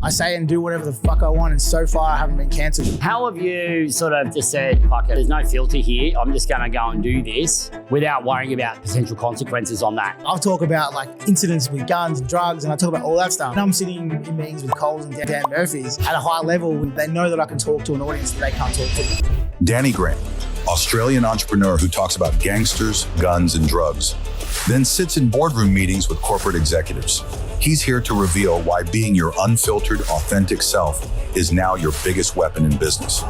I say and do whatever the fuck I want, and so far I haven't been cancelled. How have you sort of just said, fuck it, there's no filter here, I'm just gonna go and do this without worrying about potential consequences on that? I'll talk about like incidents with guns and drugs, and I talk about all that stuff. And I'm sitting in meetings with Coles and Dan Murphy's at a high level, and they know that I can talk to an audience that they can't talk to. Danny Grant, Australian entrepreneur who talks about gangsters, guns, and drugs, then sits in boardroom meetings with corporate executives. He's here to reveal why being your unfiltered, authentic self is now your biggest weapon in business.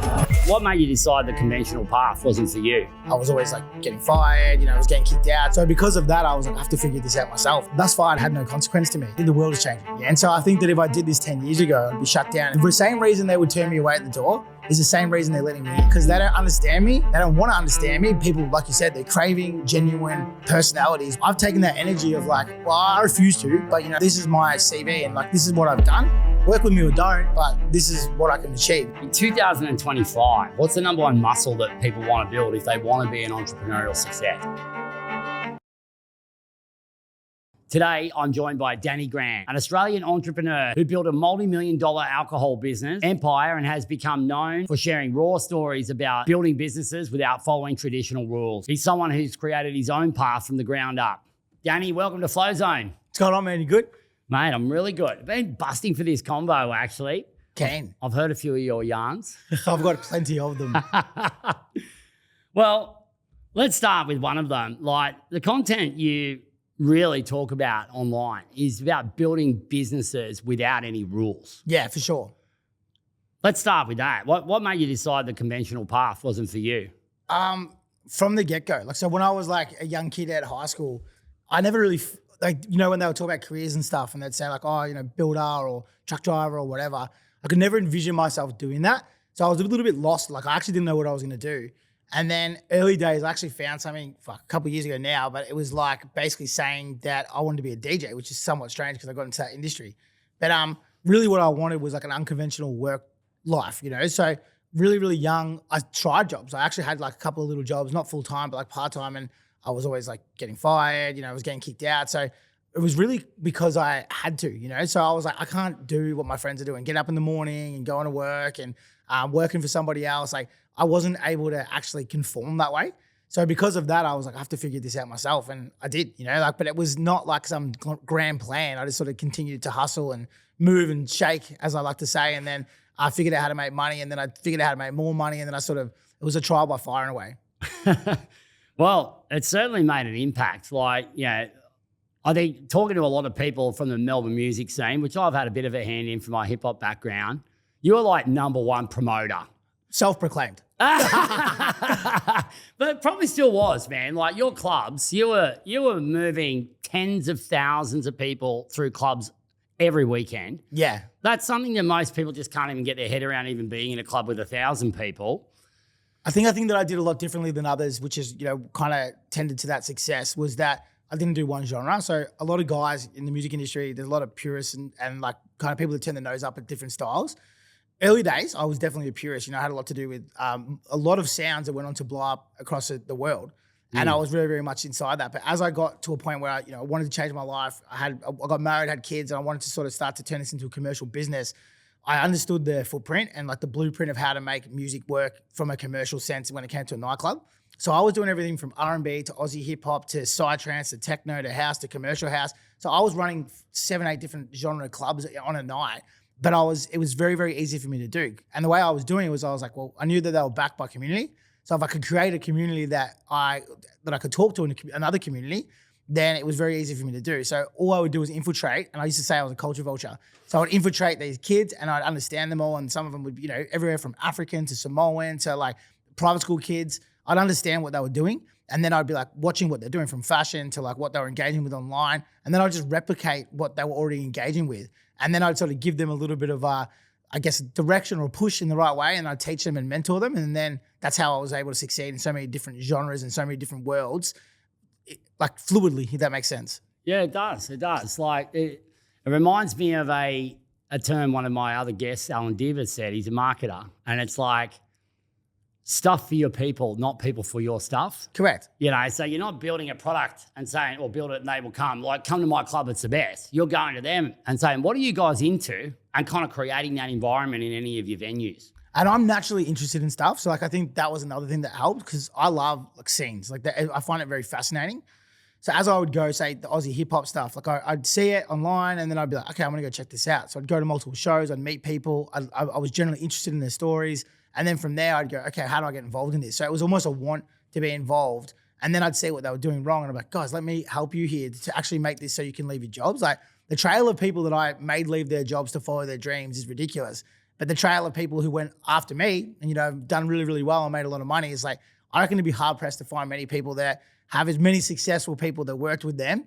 What made you decide the conventional path wasn't for you? I was always like getting fired, I was getting kicked out. So because of that, I was like, I have to figure this out myself. Thus far, it had no consequence to me. The world is changing. Yeah? And so I think that if I did this 10 years ago, I'd be shut down. The same reason they would turn me away at the door is the same reason they're letting me in, because they don't understand me. They don't want to understand me. People, like you said, they're craving genuine personalities. I've taken that energy of like, well, I refuse to, but this is my CV and like, this is what I've done. Work with me or don't, but this is what I can achieve. In 2025, what's the number one muscle that people want to build if they want to be an entrepreneurial success? Today, I'm joined by Danny Grant, an Australian entrepreneur who built a multi-million-dollar alcohol business empire and has become known for sharing raw stories about building businesses without following traditional rules. He's someone who's created his own path from the ground up. Danny, welcome to Flow Zone. What's going on, man? You good? Mate, I'm really good. I've been busting for this combo, actually. Keen. I've heard a few of your yarns. I've got plenty of them. Well, let's start with one of them. Like, the content you really talk about online is about building businesses without any rules. Yeah, for sure. Let's start with that. What made you decide the conventional path wasn't for you? From the get-go. So when I was like a young kid at high school, I never really, when they would talk about careers and stuff and they'd say like, builder or truck driver or whatever, I could never envision myself doing that. So I was a little bit lost. Like I actually didn't know what I was going to do. And then early days, I actually found something a couple of years ago now, but it was like basically saying that I wanted to be a DJ, which is somewhat strange because I got into that industry. But really what I wanted was like an unconventional work life, So really, really young, I tried jobs. I actually had like a couple of little jobs, not full-time, but like part-time. And I was always like getting fired, I was getting kicked out. So it was really because I had to, So I was like, I can't do what my friends are doing, get up in the morning and go into work and working for somebody else. Like I wasn't able to actually conform that way. So because of that, I was like, I have to figure this out myself. And I did, but it was not like some grand plan. I just sort of continued to hustle and move and shake, as I like to say. And then I figured out how to make money, and then I figured out how to make more money. And then it was a trial by fire in a way. Well, it certainly made an impact. I think talking to a lot of people from the Melbourne music scene, which I've had a bit of a hand in from my hip hop background, you were like number one promoter. Self-proclaimed. But it probably still was, man. Like your clubs, you were moving tens of thousands of people through clubs every weekend. Yeah. That's something that most people just can't even get their head around, even being in a club with 1,000 people. I think that I did a lot differently than others, which is, kind of tended to that success, was that I didn't do one genre. So a lot of guys in the music industry, there's a lot of purists and like kind of people that turn their nose up at different styles. Early days, I was definitely a purist. I had a lot to do with a lot of sounds that went on to blow up across the world. And I was very, very much inside that. But as I got to a point where I wanted to change my life, I got married, had kids, and I wanted to sort of start to turn this into a commercial business. I understood the footprint and like the blueprint of how to make music work from a commercial sense when it came to a nightclub. So I was doing everything from R&B to Aussie hip hop to psytrance to techno to house to commercial house. So I was running 7, 8 different genre clubs on a night, but it was very, very easy for me to do. And the way I was doing it was I was like, well, I knew that they were backed by community. So if I could create a community that I could talk to in another community, then it was very easy for me to do. So all I would do was infiltrate, and I used to say I was a culture vulture. So I would infiltrate these kids and I'd understand them all, and some of them would be, everywhere from African to Samoan to like private school kids. I'd understand what they were doing, and then I'd be like watching what they're doing from fashion to like what they were engaging with online, and then I'd just replicate what they were already engaging with. And then I'd sort of give them a little bit of direction or push in the right way, and I'd teach them and mentor them. And then that's how I was able to succeed in so many different genres and so many different worlds, like fluidly, if that makes sense. Yeah, it does. It does. Like it reminds me of a term one of my other guests, Alan Diva, said. He's a marketer. And it's like stuff for your people, not people for your stuff. Correct. You know, so you're not building a product and saying, or build it and they will come. Like, come to my club, it's the best. You're going to them and saying, what are you guys into? And kind of creating that environment in any of your venues. And I'm naturally interested in stuff. So like, I think that was another thing that helped because I love like scenes. Like I find it very fascinating. So as I would go, say the Aussie hip hop stuff, like I'd see it online and then I'd be like, okay, I'm gonna go check this out. So I'd go to multiple shows, I'd meet people. I was generally interested in their stories. And then from there I'd go, okay, how do I get involved in this? So it was almost a want to be involved. And then I'd see what they were doing wrong. And I'm like, guys, let me help you here to actually make this so you can leave your jobs. Like the trail of people that I made leave their jobs to follow their dreams is ridiculous. But the trail of people who went after me and, you know, have done really, really well and made a lot of money is like, I reckon it'd be hard pressed to find many people that have as many successful people that worked with them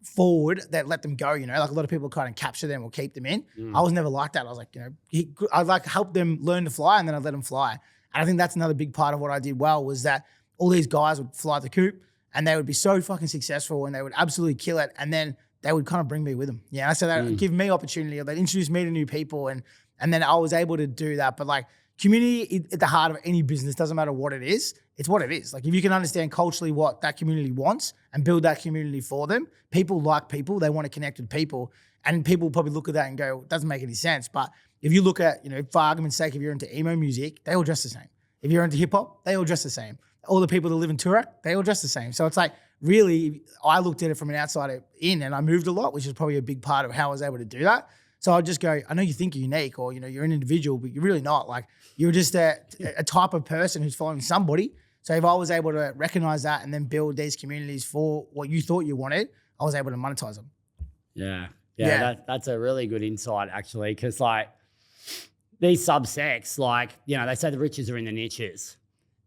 forward that let them go, you know, like a lot of people kind of capture them or keep them in. I was never like that. I was like, you know, I'd like help them learn to fly and then I'd let them fly. And I think that's another big part of what I did well was that all these guys would fly the coop and they would be so fucking successful and they would absolutely kill it. And then they would kind of bring me with them. Yeah. So they'd give me opportunity or they'd introduce me to new people and then I was able to do that. But like community at the heart of any business, doesn't matter what it is, it's what it is. Like if you can understand culturally what that community wants and build that community for them, people like people, they want to connect with people. And people probably look at that and go, it doesn't make any sense. But if you look at, you know, for argument's sake, if you're into emo music, they all dress the same. If you're into hip hop, they all dress the same. All the people that live in Toorak, they all dress the same. So it's like, really, I looked at it from an outsider in and I moved a lot, which is probably a big part of how I was able to do that. So I'd just go, I know you think you're unique or, you know, you're an individual, but you're really not. Like you're just a type of person who's following somebody. So if I was able to recognize that and then build these communities for what you thought you wanted, I was able to monetize them. Yeah. That's a really good insight actually. Because like these subsects, like, you know, they say the riches are in the niches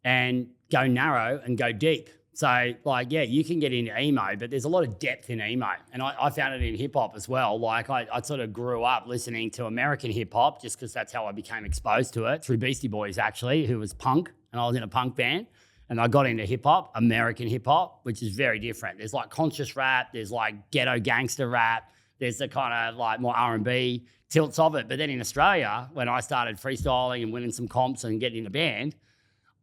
and go narrow and go deep. So like, yeah, you can get into emo, but there's a lot of depth in emo. And I found it in hip hop as well. Like I sort of grew up listening to American hip hop just because that's how I became exposed to it through Beastie Boys actually, who was punk and I was in a punk band. And I got into hip hop, American hip hop, which is very different. There's like conscious rap, there's like ghetto gangster rap, there's the kind of like more R&B tilts of it. But then in Australia, when I started freestyling and winning some comps and getting in a band,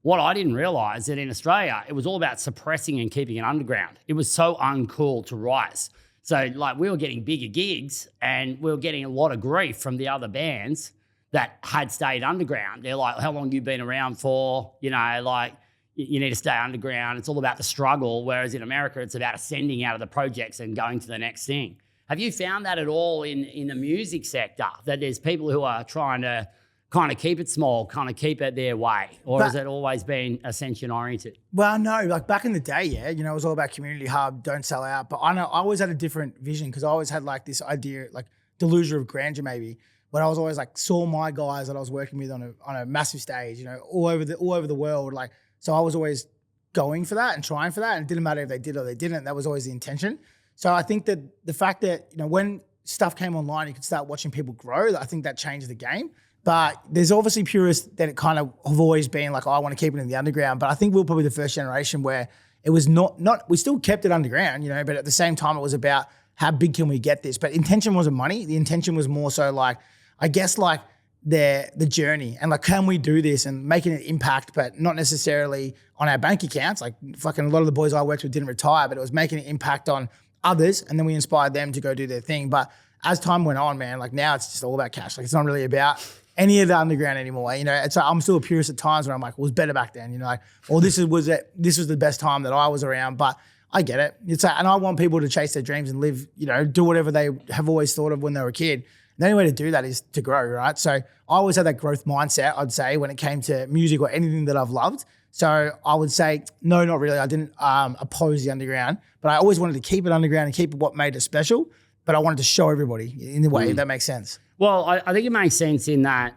what I didn't realize that in Australia, it was all about suppressing and keeping it underground. It was so uncool to rise. So like we were getting bigger gigs and we were getting a lot of grief from the other bands that had stayed underground. They're like, how long you been around for? You know, like you need to stay underground. It's all about the struggle. Whereas in America, it's about ascending out of the projects and going to the next thing. Have you found that at all in the music sector, that there's people who are trying to kind of keep it small, kind of keep it their way? Or has it always been ascension oriented? Well, no, like back in the day, yeah, you know, it was all about community hub, don't sell out. But I know I always had a different vision because I always had like this idea, like delusion of grandeur maybe, when I was always like saw my guys that I was working with on a massive stage, you know, all over the world. Like, so I was always going for that and trying for that. And it didn't matter if they did or they didn't. That was always the intention. So I think that the fact that, you know, when stuff came online, you could start watching people grow. I think that changed the game. But there's obviously purists that it kind of have always been like, oh, I want to keep it in the underground. But I think we were probably the first generation where it was not we still kept it underground, you know, but at the same time it was about how big can we get this? But intention wasn't money. The intention was more so like, I guess like the journey and like, can we do this and making an impact, but not necessarily on our bank accounts. Like fucking a lot of the boys I worked with didn't retire, but it was making an impact on others. And then we inspired them to go do their thing. But as time went on, man, like now it's just all about cash. Like it's not really about any of the underground anymore. You know, it's I'm still a purist at times where I'm like, well, it was better back then. You know, like, well, this was the best time that I was around. But I get it. It's and I want people to chase their dreams and live, you know, do whatever they have always thought of when they were a kid. The only way to do that is to grow, right? So I always had that growth mindset, I'd say, when it came to music or anything that I've loved. So I would say, no, not really. I didn't oppose the underground, but I always wanted to keep it underground and keep it what made it special. But I wanted to show everybody in the way, if that makes sense. Well, I think it makes sense in that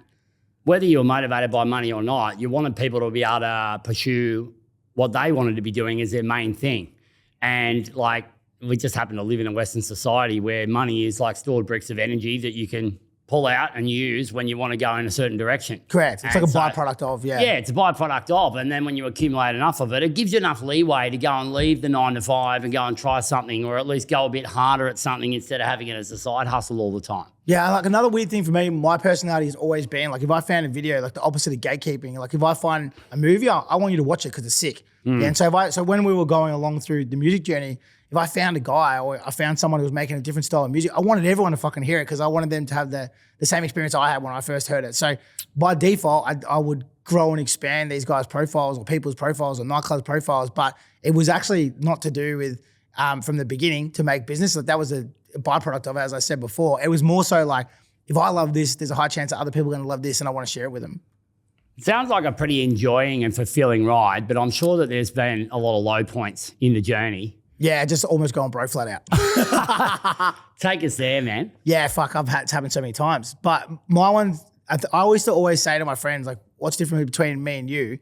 whether you're motivated by money or not, you wanted people to be able to pursue what they wanted to be doing as their main thing. And like, we just happen to live in a Western society where money is like stored bricks of energy that you can pull out and use when you want to go in a certain direction. Correct. It's And like a byproduct of, Yeah, it's a byproduct of. And then when you accumulate enough of it, it gives you enough leeway to go and leave the 9 to 5 and go and try something, or at least go a bit harder at something instead of having it as a side hustle all the time. Yeah, like another weird thing for me, my personality has always been like if I found a video, like the opposite of gatekeeping, like if I find a movie, I want you to watch it because it's sick. Yeah, and so when we were going along through the music journey, if I found a guy or I found someone who was making a different style of music, I wanted everyone to fucking hear it because I wanted them to have the same experience I had when I first heard it. So by default, I would grow and expand these guys' profiles or people's profiles or Nightclubs profiles, but it was actually not to do with from the beginning to make business. Like that was a byproduct of it, as I said before. It was more so like, if I love this, there's a high chance that other people are going to love this and I want to share it with them. It sounds like a pretty enjoying and fulfilling ride, but I'm sure that there's been a lot of low points in the journey. Yeah, just almost going broke flat out. Take us there, man. Yeah, fuck, it's happened so many times. But my one, I used to always say to my friends, like, what's different between me and you?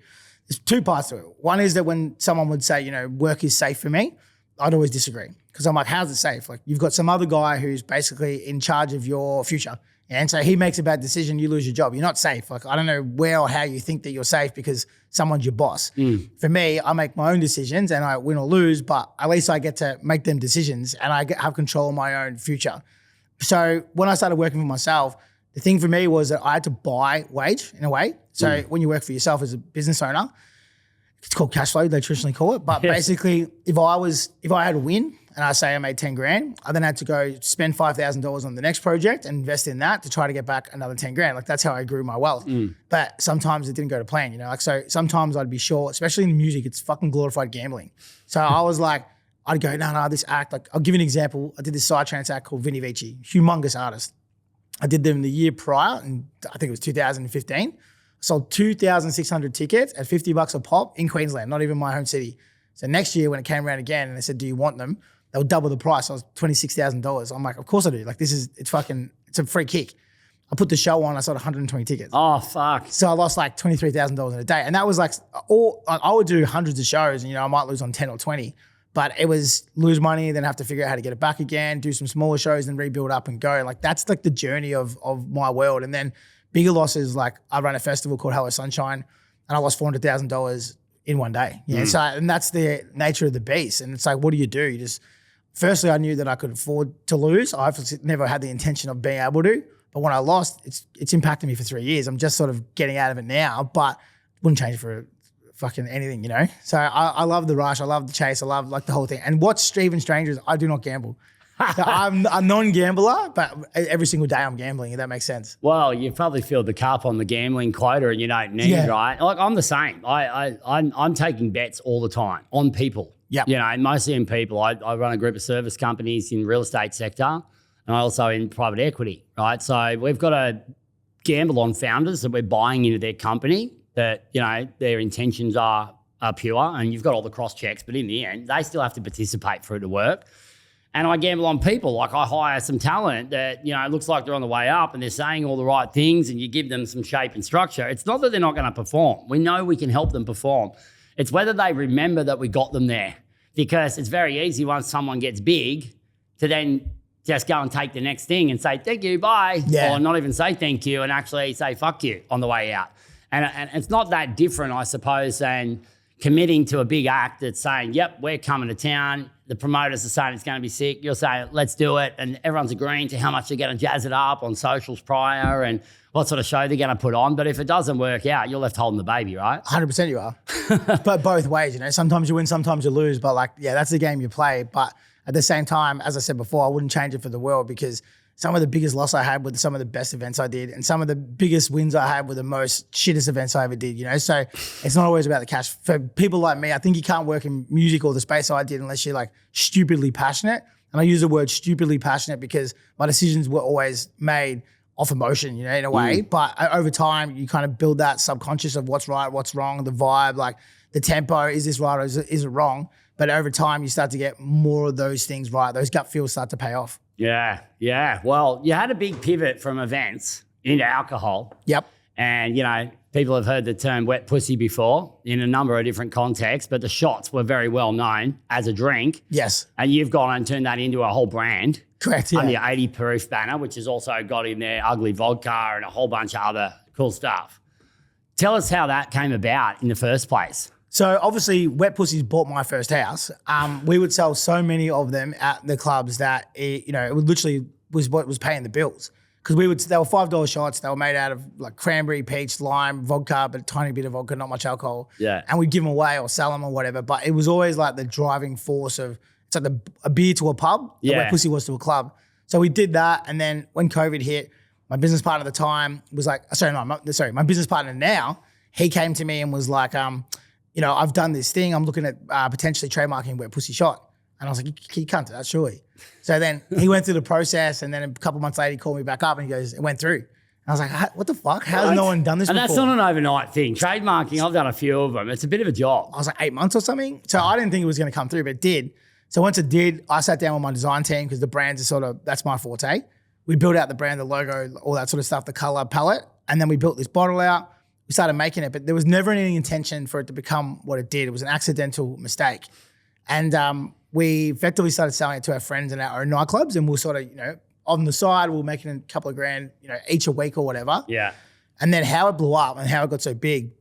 There's two parts to it. One is that when someone would say, work is safe for me, I'd always disagree. Because I'm like, how's it safe? Like, you've got some other guy who's basically in charge of your future. And so he makes a bad decision, you lose your job. You're not safe. Like, I don't know where or how you think that you're safe because someone's your boss. For me, I make my own decisions and I win or lose, but at least I get to make them decisions and I have control of my own future. So when I started working for myself, the thing for me was that I had to buy wage in a way. So when you work for yourself as a business owner, it's called cash flow, they traditionally call it. But basically, if I had a win and I say I made 10 grand, I then had to go spend $5,000 on the next project and invest in that to try to get back another 10 grand. Like that's how I grew my wealth. But sometimes it didn't go to plan, like so sometimes I'd be short, especially in music, it's fucking glorified gambling. So I was like, I'd go, no, this act, like I'll give you an example. I did this Psytrance act called Vinny Vici, humongous artist. I did them the year prior, and I think it was 2015. Sold 2,600 tickets at $50 a pop in Queensland, not even my home city. So next year when it came around again and they said, do you want them? They would double the price. I was $26,000. I'm like, of course I do. Like it's a free kick. I put the show on, I sold 120 tickets. Oh, fuck. So I lost like $23,000 in a day. And that was like, I would do hundreds of shows and I might lose on 10 or 20. But it was lose money, then have to figure out how to get it back again, do some smaller shows, then rebuild up and go. Like that's like the journey of my world. And then bigger losses, like I run a festival called Hello Sunshine and I lost $400,000 in one day. So, and that's the nature of the beast. And it's like, what do? You just, firstly, I knew that I could afford to lose. I obviously never had the intention of being able to, but when I lost, it's impacted me for 3 years. I'm just sort of getting out of it now, but wouldn't change it for fucking anything, So I love the rush. I love the chase. I love like the whole thing. And what's even stranger is I do not gamble. So I'm a non-gambler, but every single day I'm gambling, if that makes sense. Well, you probably filled the cup on the gambling quota and you don't need, right? Like I'm the same. I'm taking bets all the time on people. Yep. Mostly in people. I run a group of service companies in the real estate sector and I also in private equity, right? So we've got to gamble on founders that we're buying into their company that, their intentions are pure and you've got all the cross checks, but in the end, they still have to participate for it to work. And I gamble on people. Like I hire some talent that, looks like they're on the way up and they're saying all the right things and you give them some shape and structure. It's not that they're not going to perform. We know we can help them perform. It's whether they remember that we got them there, because it's very easy once someone gets big to then just go and take the next thing and say, thank you, bye. Or not even say thank you and actually say fuck you on the way out. And it's not that different, I suppose, than committing to a big act that's saying, yep, we're coming to town. The promoters are saying it's going to be sick. You're saying, let's do it. And everyone's agreeing to how much they're going to jazz it up on socials prior and what sort of show they're going to put on. But if it doesn't work out, you're left holding the baby, right? 100% you are. But both ways, sometimes you win, sometimes you lose. But that's the game you play. But at the same time, as I said before, I wouldn't change it for the world because some of the biggest loss I had were some of the best events I did, and some of the biggest wins I had were the most shittest events I ever did, So it's not always about the cash. For people like me, I think you can't work in music or the space I did unless you're stupidly passionate. And I use the word stupidly passionate because my decisions were always made off emotion, in a way. But over time, you kind of build that subconscious of what's right, what's wrong, the vibe, the tempo, is this right or is it wrong? But over time, you start to get more of those things right. Those gut feels start to pay off. Yeah. Well, you had a big pivot from events into alcohol. Yep. And, people have heard the term wet pussy before in a number of different contexts, but the shots were very well known as a drink. Yes. And you've gone and turned that into a whole brand. Correct, yeah. Under your 80 proof banner, which has also got in there ugly vodka and a whole bunch of other cool stuff. Tell us how that came about in the first place. So obviously, Wet Pussies bought my first house. We would sell so many of them at the clubs that it would literally was what was paying the bills. Because they were $5 shots. They were made out of like cranberry, peach, lime, vodka, but a tiny bit of vodka, not much alcohol. Yeah. And we'd give them away or sell them or whatever. But it was always like the driving force of, it's like a beer to a pub. Yeah. Wet Pussy was to a club. So we did that. And then when COVID hit, my business partner at the time was like, my business partner now, he came to me and was like, I've done this thing. I'm looking at potentially trademarking Wet Pussy Shot. And I was like, you can't do that, surely. So then he went through the process, and then a couple months later, he called me back up and he goes, it went through. And I was like, what the fuck? How has no one done this before? And that's not an overnight thing. Trademarking, I've done a few of them. It's a bit of a job. I was like 8 months or something. So I didn't think it was going to come through, but it did. So once it did, I sat down with my design team because the brands are that's my forte. We built out the brand, the logo, all that sort of stuff, the color palette. And then we built this bottle out. We started making it, but there was never any intention for it to become what it did. It was an accidental mistake. And we effectively started selling it to our friends in our own nightclubs, and we'll sort of, on the side, we're making a couple of grand, each a week or whatever. Yeah. And then how it blew up and how it got so big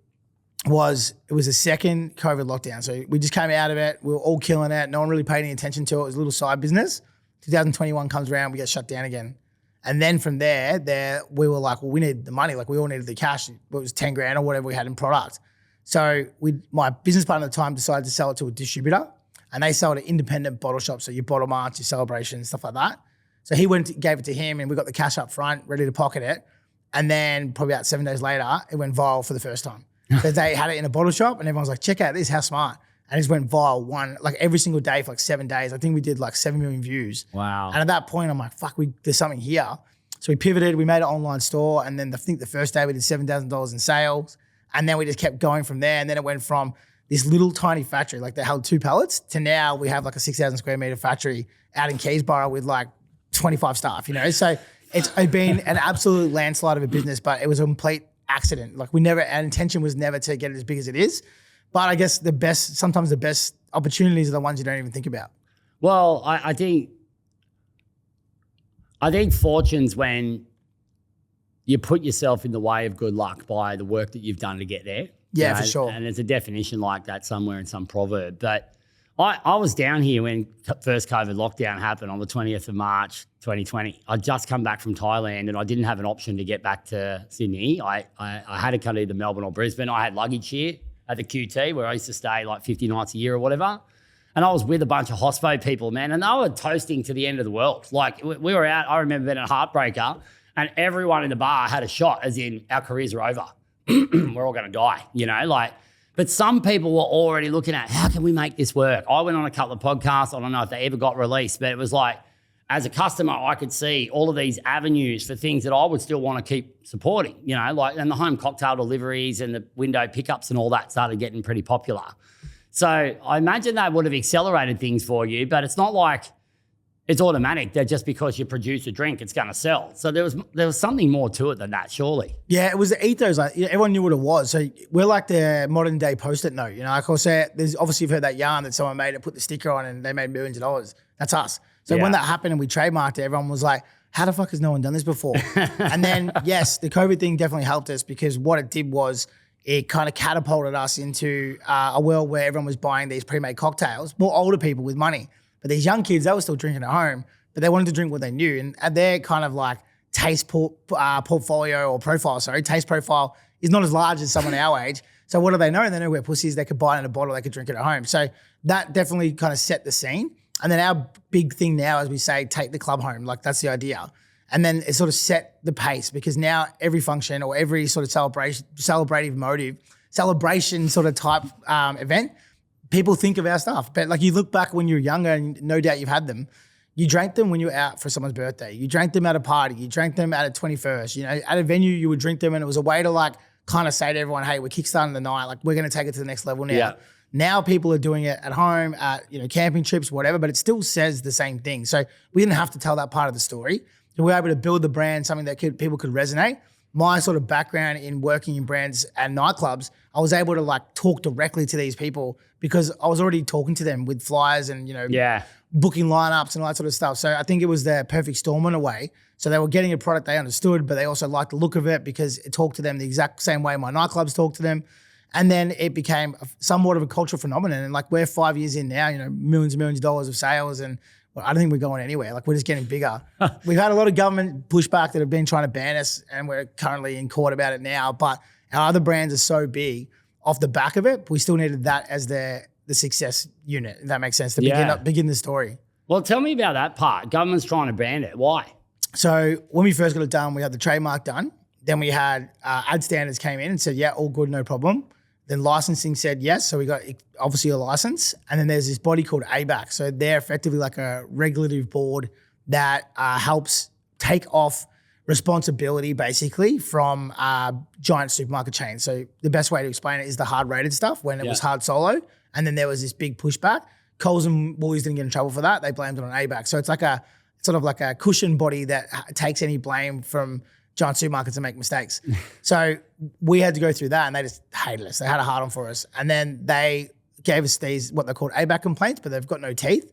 was it was the second COVID lockdown. So we just came out of it. We were all killing it. No one really paid any attention to it. It was a little side business. 2021 comes around, we get shut down again. And then from there we were like, well, we need the money. Like we all needed the cash. It was 10 grand or whatever we had in product. So my business partner at the time decided to sell it to a distributor. And they sold it independent bottle shops, so your bottle marts, your celebrations, stuff like that. So he gave it to him, and we got the cash up front, ready to pocket it. And then probably about 7 days later, it went viral for the first time. So they had it in a bottle shop, and everyone was like, check out this, how smart. And it just went viral every single day for like 7 days. I think we did like 7 million views. Wow. And at that point, I'm like, fuck, there's something here. So we pivoted, we made an online store, and then I think the first day we did $7,000 in sales. And then we just kept going from there. And then it went from this little tiny factory, like they held 2 pallets, to now we have like a 6,000 square meter factory out in Keysborough with like 25 staff, So it's been an absolute landslide of a business, but it was a complete accident. Like our intention was never to get it as big as it is. But I guess sometimes the best opportunities are the ones you don't even think about. Well, I think fortune's when you put yourself in the way of good luck by the work that you've done to get there. Yeah, for sure. And there's a definition like that somewhere in some proverb. But I was down here when first COVID lockdown happened on the 20th of March, 2020. I'd just come back from Thailand and I didn't have an option to get back to Sydney. I had to come to either Melbourne or Brisbane. I had luggage here at the QT where I used to stay like 50 nights a year or whatever. And I was with a bunch of hospo people, man, and they were toasting to the end of the world. Like we were out, I remember being at Heartbreaker, and everyone in the bar had a shot, as in our careers are over. We're all going to die, but some people were already looking at how can we make this work? I went on a couple of podcasts. I don't know if they ever got released, but it was like, as a customer, I could see all of these avenues for things that I would still want to keep supporting, and the home cocktail deliveries and the window pickups and all that started getting pretty popular. So I imagine that would have accelerated things for you, but it's not like it's automatic that just because you produce a drink, it's going to sell. So there was something more to it than that, surely. Yeah, it was the ethos. Like, everyone knew what it was. So we're like the modern day Post-it note. Like I said, there's obviously you've heard that yarn that someone made it, put the sticker on, and they made millions of dollars. That's us. So when that happened and we trademarked it, everyone was like, how the fuck has no one done this before? And then, yes, the COVID thing definitely helped us because what it did was it kind of catapulted us into a world where everyone was buying these pre-made cocktails, more older people with money. But these young kids, they were still drinking at home, but they wanted to drink what they knew. And at their kind of like taste portfolio or profile, taste profile is not as large as someone our age. So what do they know? They know where pussies, they could buy it in a bottle, they could drink it at home. So that definitely kind of set the scene. And then our big thing now, as we say, take the club home. Like that's the idea. And then it sort of set the pace because now every function or every sort of celebration sort of type event, people think of our stuff. But like you look back when you were younger, and no doubt you've had them, you drank them when you were out for someone's birthday. You drank them at a party. You drank them at a 21st. At a venue, you would drink them, and it was a way to like kind of say to everyone, hey, we're kickstarting the night. Like we're going to take it to the next level now. Yeah. Now people are doing it at home, at camping trips, whatever, but it still says the same thing. So we didn't have to tell that part of the story. So we were able to build the brand, something that people could resonate. my sort of background in working in brands and nightclubs, I was able to like talk directly to these people because I was already talking to them with flyers and, booking lineups and all that sort of stuff. So I think it was the perfect storm in a way. So they were getting a product they understood, but they also liked the look of it because it talked to them the exact same way my nightclubs talk to them. And then it became somewhat of a cultural phenomenon. And like we're 5 years in now, millions and millions of dollars of sales. And I don't think we're going anywhere. Like we're just getting bigger. We've had a lot of government pushback that have been trying to ban us and we're currently in court about it now. But our other brands are so big off the back of it, we still needed that as the success unit, if that makes sense, to begin the story. Well, tell me about that part. Government's trying to ban it. Why? So when we first got it done, we had the trademark done. Then we had ad standards came in and said, yeah, all good, no problem. Then licensing said yes. So we got obviously a license. And then there's this body called ABAC. So they're effectively like a regulative board that helps take off responsibility basically from giant supermarket chains. So the best way to explain it is the hard rated stuff when it was hard solo. And then there was this big pushback. Coles and Woolies didn't get in trouble for that. They blamed it on ABAC. So it's like a sort of like a cushion body that takes any blame from giant supermarkets and make mistakes. So we had to go through that and they just hated us. They had a hard on for us. And then they gave us these, what they're called ABAC complaints, but they've got no teeth.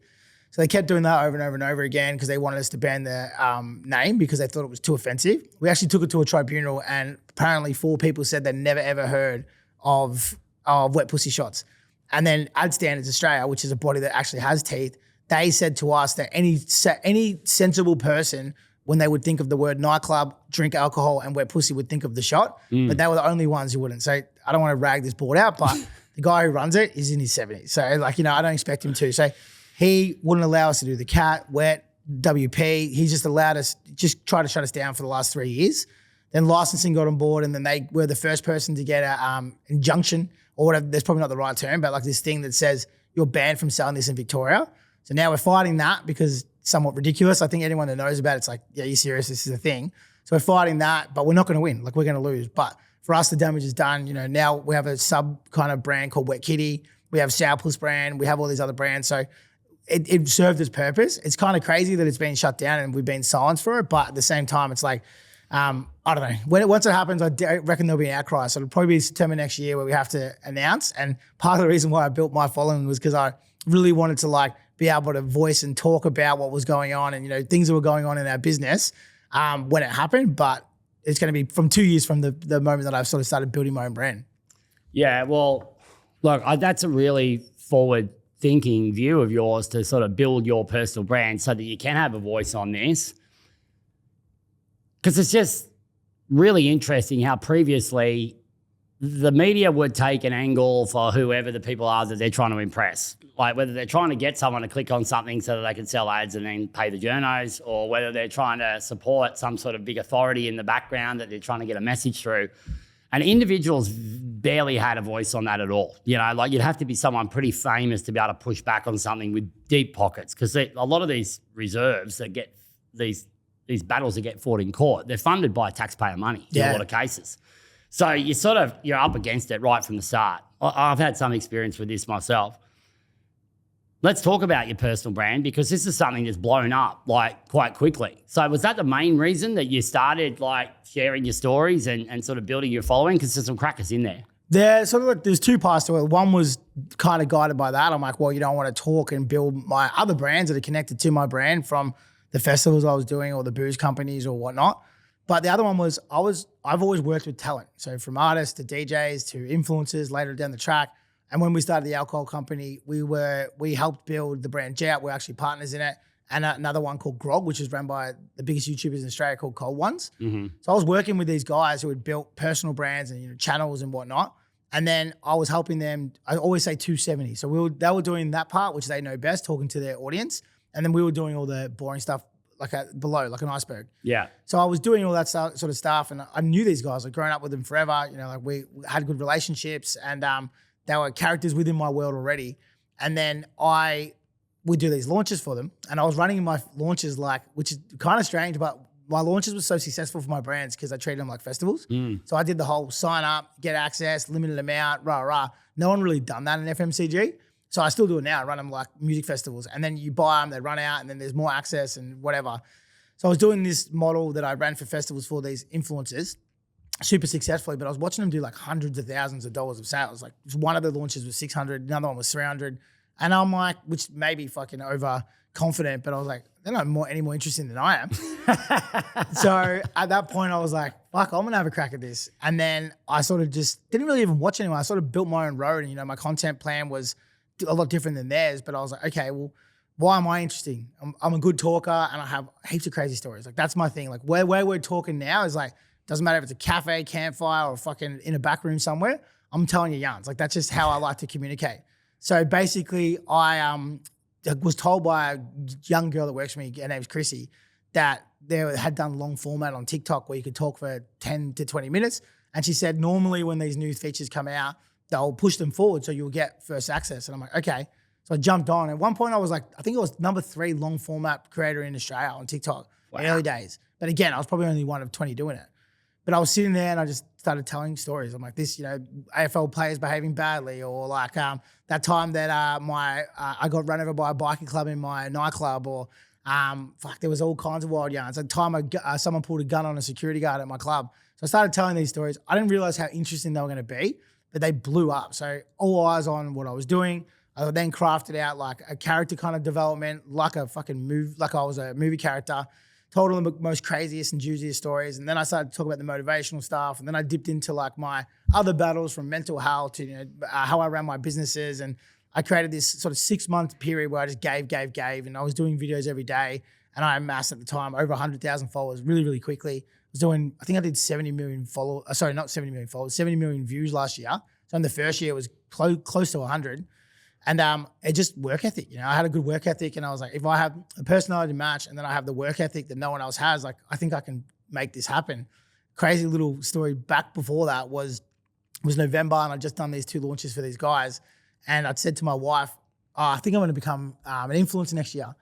So they kept doing that over and over and over again because they wanted us to ban the name because they thought it was too offensive. We actually took it to a tribunal and apparently 4 people said they'd never ever heard of wet pussy shots. And then Ad Standards Australia, which is a body that actually has teeth, they said to us that any sensible person, when they would think of the word nightclub, drink alcohol, and wet pussy, would think of the shot. But they were the only ones who wouldn't. So I don't want to rag this board out, but the guy who runs it is in his 70s. So I don't expect him to. So he wouldn't allow us to do the cat, wet, WP. He just allowed us, just try to shut us down for the last 3 years. Then licensing got on board and then they were the first person to get a injunction or whatever. That's probably not the right term, but like this thing that says you're banned from selling this in Victoria. So now we're fighting that because it's somewhat ridiculous. I think anyone that knows about it's like, yeah, you're serious, this is a thing. So we're fighting that, but we're not going to win. Like we're going to lose. But for us, the damage is done. Now we have a sub kind of brand called Wet Kitty. We have Sourpuss brand. We have all these other brands. So it served its purpose. It's kind of crazy that it's been shut down and we've been silenced for it. But at the same time, it's like, I don't know. Once it happens, I reckon there'll be an outcry. So it'll probably be September next year where we have to announce. And part of the reason why I built my following was because I really wanted to like be able to voice and talk about what was going on and, things that were going on in our business when it happened. But it's going to be from 2 years from the moment that I've sort of started building my own brand. Yeah, well, look, that's a really forward-thinking view of yours to sort of build your personal brand so that you can have a voice on this. Because it's just really interesting how previously the media would take an angle for whoever the people are that they're trying to impress. Like whether they're trying to get someone to click on something so that they can sell ads and then pay the journos, or whether they're trying to support some sort of big authority in the background that they're trying to get a message through. And individuals barely had a voice on that at all. Like you'd have to be someone pretty famous to be able to push back on something with deep pockets, because a lot of these reserves that get these battles that get fought in court, they're funded by taxpayer money in a lot of cases. So you're up against it right from the start. I've had some experience with this myself. Let's talk about your personal brand, because this is something that's blown up like quite quickly. So was that the main reason that you started like sharing your stories and sort of building your following? Because there's some crackers in there. There's 2 parts to it. One was kind of guided by that. I'm like, well, I want to talk and build my other brands that are connected to my brand from the festivals I was doing or the booze companies or whatnot. But the other one was I've always worked with talent. So from artists to DJs to influencers later down the track. And when we started the alcohol company, we helped build the brand Jet. We're actually partners in it. And another one called Grog, which is run by the biggest YouTubers in Australia called Cold Ones. Mm-hmm. So I was working with these guys who had built personal brands and channels and whatnot. And then I was helping them. I always say 270. So they were doing that part, which they know best, talking to their audience. And then we were doing all the boring stuff like below, like an iceberg. Yeah. So I was doing all that sort of stuff, and I knew these guys. I'd grown up with them forever. Like we had good relationships, and they were characters within my world already. And then I would do these launches for them, and I was running my launches which is kind of strange, but my launches were so successful for my brands because I treated them like festivals. So I did the whole sign up, get access, limited amount, rah. No one really done that in FMCG. So I still do it now. I run them like music festivals, and then you buy them, they run out, and then there's more access and whatever. So I was doing this model that I ran for festivals for these influencers, super successfully, but I was watching them do like hundreds of thousands of dollars of sales. Like one of the launches was 600, another one was 300. And I'm like, which may be fucking overconfident, but I was like, they're not any more interesting than I am. So at that point I was like, fuck, I'm gonna have a crack at this. And then I sort of just didn't really even watch anyone. I sort of built my own road, and my content plan was a lot different than theirs, but I was like, okay, well, why am I interesting? I'm a good talker and I have heaps of crazy stories. Like that's my thing. Like where we're talking now is like, doesn't matter if it's a cafe, campfire, or fucking in a back room somewhere, I'm telling you yarns. Like that's just how I like to communicate. So basically I was told by a young girl that works for me, her name's Chrissy, that they had done long format on TikTok where you could talk for 10 to 20 minutes. And she said, normally when these new features come out, they'll push them forward so you'll get first access. And I'm like, okay. So I jumped on. At one point I was like, I think it was number 3 long format creator in Australia on TikTok, early days. But again, I was probably only one of 20 doing it. But I was sitting there and I just started telling stories. I'm like, this, AFL players behaving badly, or like that time that I got run over by a biking club in my nightclub, or there was all kinds of wild yarns. At the time someone pulled a gun on a security guard at my club. So I started telling these stories. I didn't realize how interesting they were going to be, but they blew up. So all eyes on what I was doing. I then crafted out like a character kind of development, like a fucking movie, like I was a movie character. Told all the most craziest and juiciest stories. And then I started to talk about the motivational stuff. And then I dipped into like my other battles, from mental health to how I ran my businesses. And I created this sort of 6-month period where I just gave. And I was doing videos every day. And I amassed at the time over 100,000 followers really, really quickly. I was doing, I think I did 70 million followers. Sorry, not 70 million followers, 70 million views last year. So in the first year it was close to 100. And it just work ethic, I had a good work ethic, and I was like, if I have a personality match and then I have the work ethic that no one else has, like I think I can make this happen. Crazy little story back before that was November, and I'd just done these 2 launches for these guys. And I'd said to my wife, I think I'm going to become an influencer next year.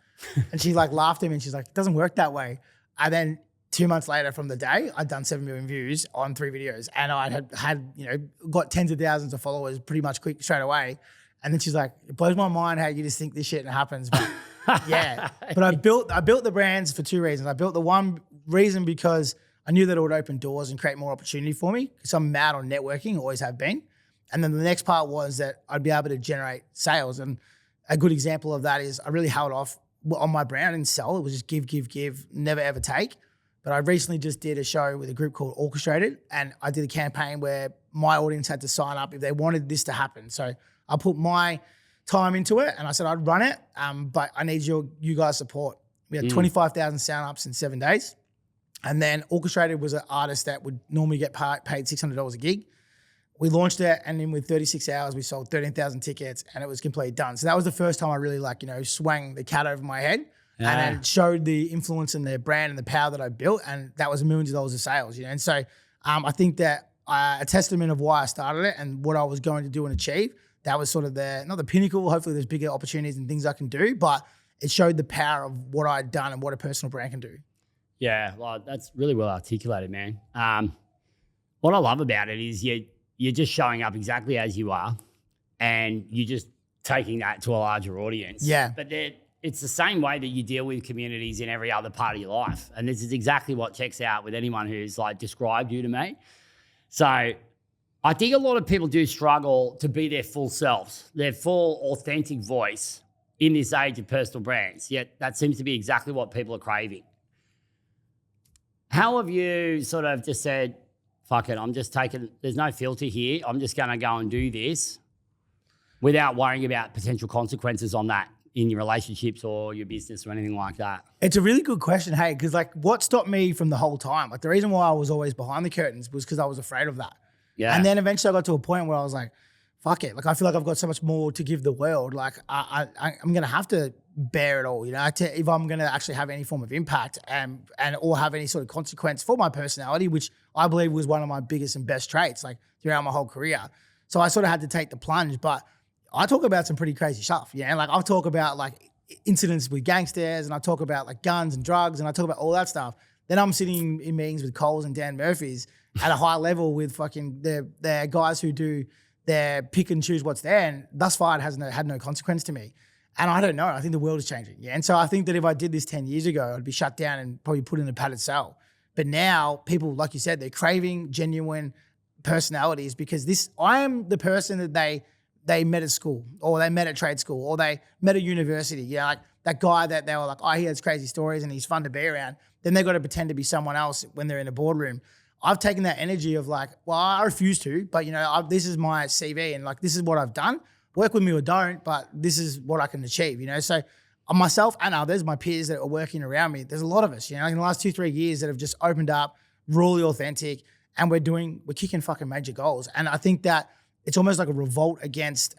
And she like laughed at me and she's like, it doesn't work that way. And then 2 months later from the day, I'd done 7 million views on 3 videos, and I had got tens of thousands of followers pretty much quick straight away. And then she's like, it blows my mind how you just think this shit and it happens. But yeah, but I built the brands for 2 reasons. I built the one reason because I knew that it would open doors and create more opportunity for me, because I'm mad on networking, always have been. And then the next part was that I'd be able to generate sales. And a good example of that is I really held off on my brand and sell. It was just give, never ever take. But I recently just did a show with a group called Orchestrated, and I did a campaign where my audience had to sign up if they wanted this to happen. So I put my time into it and I said I'd run it, but I need you guys' support. We had 25,000 sign-ups in 7 days. And then Orchestrated was an artist that would normally get paid $600 a gig. We launched it, and then with 36 hours, we sold 13,000 tickets, and it was completely done. So that was the first time I really swang the cat over my head and then showed the influence and the brand and the power that I built. And that was millions of dollars of sales, And so I think that a testament of why I started it and what I was going to do and achieve, that was sort of not the pinnacle. Hopefully there's bigger opportunities and things I can do, but it showed the power of what I'd done and what a personal brand can do. Yeah, well, that's really well articulated, man. What I love about it is you're just showing up exactly as you are, and you're just taking that to a larger audience. Yeah. But it's the same way that you deal with communities in every other part of your life. And this is exactly what checks out with anyone who's like described you to me. So I think a lot of people do struggle to be their full selves, their full authentic voice in this age of personal brands. Yet that seems to be exactly what people are craving. How have you sort of just said, fuck it, I'm just taking, there's no filter here, I'm just going to go and do this without worrying about potential consequences on that in your relationships or your business or anything like that? It's a really good question, hey, because like what stopped me from the whole time, like the reason why I was always behind the curtains was because I was afraid of that. Yeah. And then eventually I got to a point where I was like, fuck it. Like, I feel like I've got so much more to give the world. Like I'm going to have to bear it all, if I'm going to actually have any form of impact and or have any sort of consequence for my personality, which I believe was one of my biggest and best traits, like throughout my whole career. So I sort of had to take the plunge, but I talk about some pretty crazy stuff. Like I'll talk about like incidents with gangsters, and I talk about like guns and drugs, and I talk about all that stuff. Then I'm sitting in meetings with Coles and Dan Murphy's at a high level with fucking their guys who do their pick and choose what's there. And thus far, it had no consequence to me. And I don't know. I think the world is changing. Yeah. And so I think that if I did this 10 years ago, I'd be shut down and probably put in a padded cell. But now people, like you said, they're craving genuine personalities because I am the person that they met at school or they met at trade school or they met at university. You know, like that guy that they were like, oh, he has crazy stories and he's fun to be around. Then they got to pretend to be someone else when they're in a boardroom. I've taken that energy of like, well, I refuse to, but you know, this is my CV and like, this is what I've done. Work with me or don't, but this is what I can achieve, you know? So myself and others, my peers that are working around me, there's a lot of us, you know, in the last 2-3 years that have just opened up, really authentic, and we're kicking fucking major goals. And I think that it's almost like a revolt against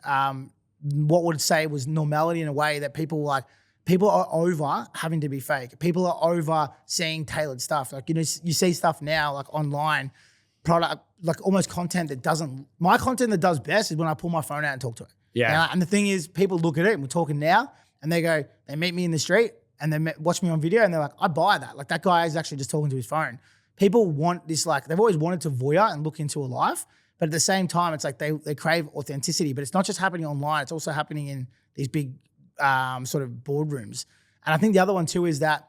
what would say was normality in a way that people are over having to be fake. People are over seeing tailored stuff. Like, you know, you see stuff now like online, product, like almost content that doesn't, my content that does best is when I pull my phone out and talk to it. Yeah. You know? And the thing is, people look at it and we're talking now and they meet me in the street and they watch me on video and they're like, I buy that. Like that guy is actually just talking to his phone. People want this, like they've always wanted to voyeur and look into a life. But at the same time, it's like they crave authenticity, but it's not just happening online. It's also happening in these big sort of boardrooms. And I think the other one too is that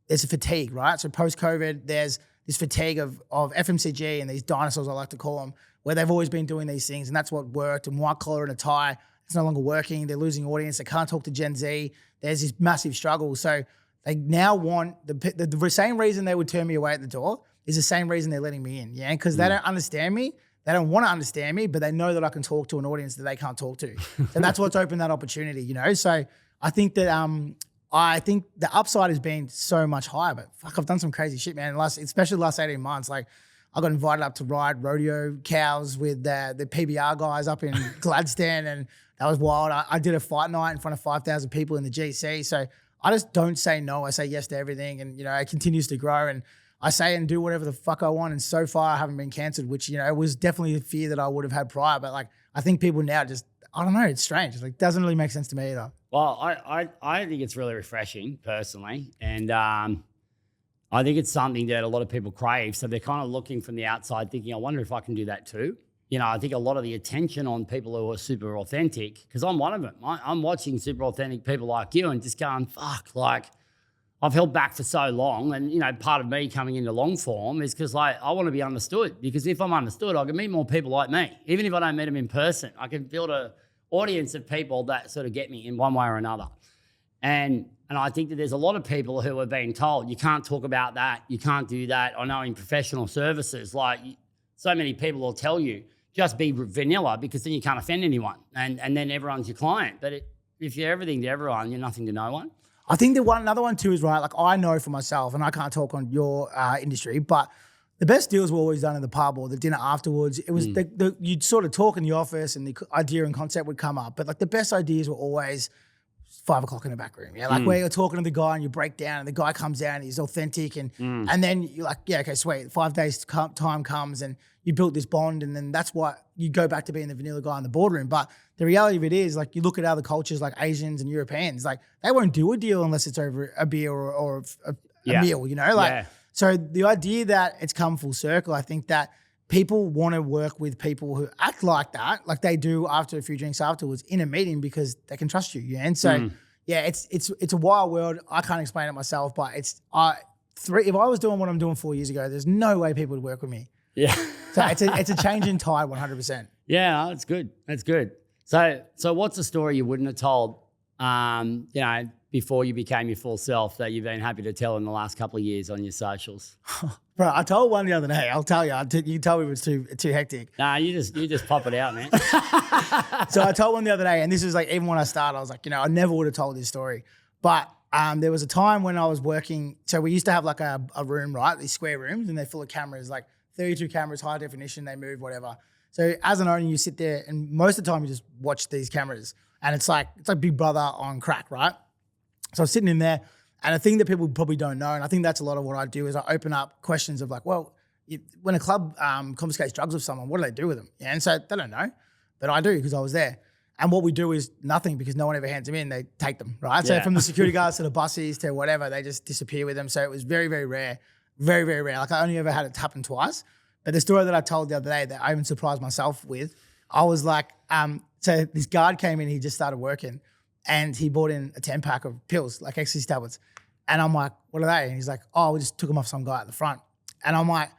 there's a fatigue, right? So post-COVID, there's this fatigue of FMCG and these dinosaurs, I like to call them, where they've always been doing these things and that's what worked, and white collar and a tie, it's no longer working. They're losing audience. They can't talk to Gen Z. There's this massive struggle. So they now want the same reason they would turn me away at the door is the same reason they're letting me in, yeah? Because they don't understand me. They don't want to understand me, but they know that I can talk to an audience that they can't talk to. And that's what's opened that opportunity, you know? So I think that the upside has been so much higher, but fuck, I've done some crazy shit, man. Especially the last 18 months. Like I got invited up to ride rodeo cows with the PBR guys up in Gladstone, and that was wild. I did a fight night in front of 5,000 people in the GC. So I just don't say no. I say yes to everything, and you know, it continues to grow. And I say and do whatever the fuck I want. And so far I haven't been cancelled, which, you know, was definitely a fear that I would have had prior. But like, I think people now just, I don't know, it's strange. It's like, doesn't really make sense to me either. Well, I think it's really refreshing personally. And I think it's something that a lot of people crave. So they're kind of looking from the outside thinking, I wonder if I can do that too. You know, I think a lot of the attention on people who are super authentic, because I'm one of them. I'm watching super authentic people like you and just going, fuck, like, I've held back for so long, and you know, part of me coming into long form is because like I want to be understood. Because if I'm understood, I can meet more people like me. Even if I don't meet them in person, I can build an audience of people that sort of get me in one way or another. And I think that there's a lot of people who are being told you can't talk about that, you can't do that. I know in professional services, like so many people will tell you just be vanilla because then you can't offend anyone, and then everyone's your client. But if you're everything to everyone, you're nothing to no one. I think another one too is, right, like I know for myself, and I can't talk on your industry, but the best deals were always done in the pub or the dinner afterwards. It was you'd sort of talk in the office and the idea and concept would come up, but like the best ideas were always 5 o'clock in the back room. Yeah, like where you're talking to the guy and you break down and the guy comes down and he's authentic and then you're like, yeah, okay, sweet. 5 days time comes and you built this bond, and then that's what you go back to being the vanilla guy in the boardroom. But the reality of it is, like, you look at other cultures like Asians and Europeans, like they won't do a deal unless it's over a beer or a meal, you know? Like, so the idea that it's come full circle, I think that people want to work with people who act like that, like they do after a few drinks afterwards in a meeting, because they can trust you. Yeah. And so, yeah, it's a wild world. I can't explain it myself, but if I was doing what I'm doing 4 years ago, there's no way people would work with me. Yeah. So it's a change in tide, 100%. Yeah, that's good. That's good. So what's a story you wouldn't have told, you know, before you became your full self that you've been happy to tell in the last couple of years on your socials? Bro, I told one the other day. I'll tell you. You told me it was too hectic. Nah, you just pop it out, man. So I told one the other day, and this was like, even when I started, I was like, you know, I never would have told this story. But there was a time when I was working. So we used to have like a room, right? These square rooms, and they're full of cameras, like 32 cameras, high definition, they move, whatever. So as an owner, you sit there, and most of the time you just watch these cameras, and it's like Big Brother on crack, right? So I was sitting in there, and a thing that people probably don't know, and I think that's a lot of what I do, is I open up questions of like, well, when a club confiscates drugs of someone, what do they do with them? Yeah, and so they don't know, but I do because I was there. And what we do is nothing, because no one ever hands them in, they take them, right? So from the security guards to the buses to whatever, they just disappear with them. So it was very, very rare, very, very rare. Like I only ever had it happen twice. But the story that I told the other day that I even surprised myself with, I was like, so this guard came in, he just started working, and he bought in a 10 pack of pills, like ecstasy tablets. And I'm like, what are they? And he's like, oh, we just took them off some guy at the front. And I'm like,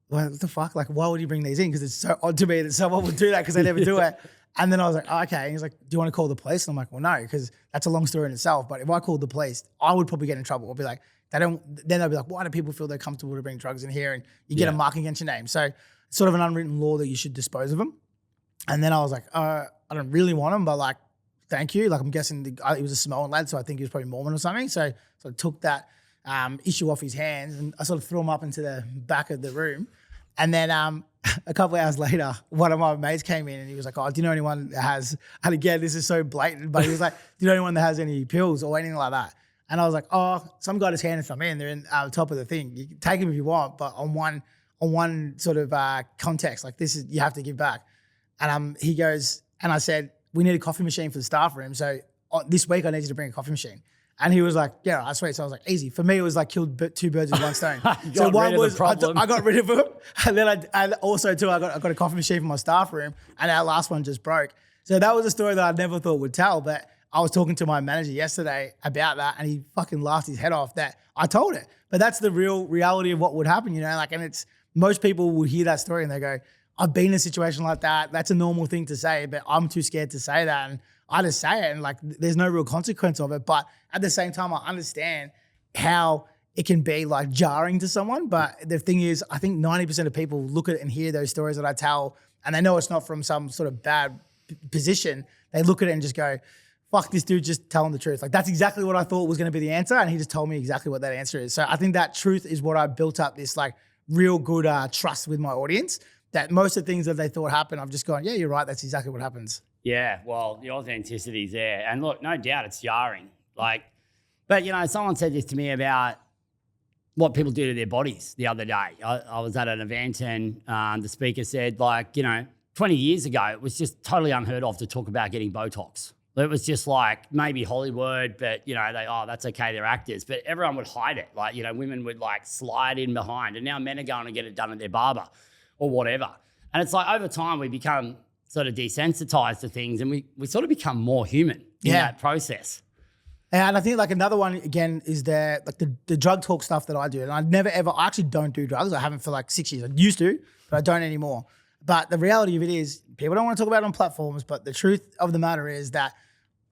well, what the fuck? Like, why would you bring these in? Because it's so odd to me that someone would do that because they never do it. And then I was like, oh, okay. And he's like, do you want to call the police? And I'm like, well, no, because that's a long story in itself. But if I called the police, I would probably get in trouble. I'll be like, then they'll be like, why do people feel they're comfortable to bring drugs in here? And you get a mark against your name. So it's sort of an unwritten law that you should dispose of them. And then I was like, I don't really want them, but like, thank you. Like, I'm guessing he was a Samoan lad, so I think he was probably Mormon or something. So I took that issue off his hands and I sort of threw him up into the back of the room. And then a couple of hours later, one of my mates came in and he was like, oh, do you know anyone that has, and again, this is so blatant, but he was like, do you know anyone that has any pills or anything like that? And I was like, oh, some guy just handed some in. They're in top of the thing. You can take them if you want, but on one sort of context, like this is, you have to give back. And he goes, and I said, we need a coffee machine for the staff room. So this week I need you to bring a coffee machine. And he was like, yeah, I swear. So I was like, easy. For me, it was like killed two birds with one stone. So one was, I got rid of him. And then I also too, I got a coffee machine for my staff room and our last one just broke. So that was a story that I never thought would tell. But I was talking to my manager yesterday about that and he fucking laughed his head off that I told it. But that's the real reality of what would happen, you know? Like, and it's, most people will hear that story and they go, I've been in a situation like that. That's a normal thing to say, but I'm too scared to say that. And I just say it and like, there's no real consequence of it. But at the same time, I understand how it can be like jarring to someone. But the thing is, I think 90% of people look at it and hear those stories that I tell and they know it's not from some sort of bad position. They look at it and just go, fuck, this dude just telling the truth. Like, that's exactly what I thought was going to be the answer. And he just told me exactly what that answer is. So I think that truth is what I built up this like real good trust with my audience, that most of the things that they thought happened, I've just gone, yeah, you're right. That's exactly what happens. Yeah, well, the authenticity is there. And look, no doubt it's jarring. Like, but, you know, someone said this to me about what people do to their bodies the other day. I was at an event and the speaker said, like, you know, 20 years ago, it was just totally unheard of to talk about getting Botox. It was just like maybe Hollywood, but, you know, that's okay, they're actors. But everyone would hide it. Like, you know, women would like slide in behind. And now men are going to get it done at their barber or whatever. And it's like over time we become sort of desensitized to things and we sort of become more human in that process. And I think like another one again is like the drug talk stuff that I do. And I actually don't do drugs. I haven't for like 6 years. I used to, but I don't anymore. But the reality of it is people don't want to talk about it on platforms, but the truth of the matter is that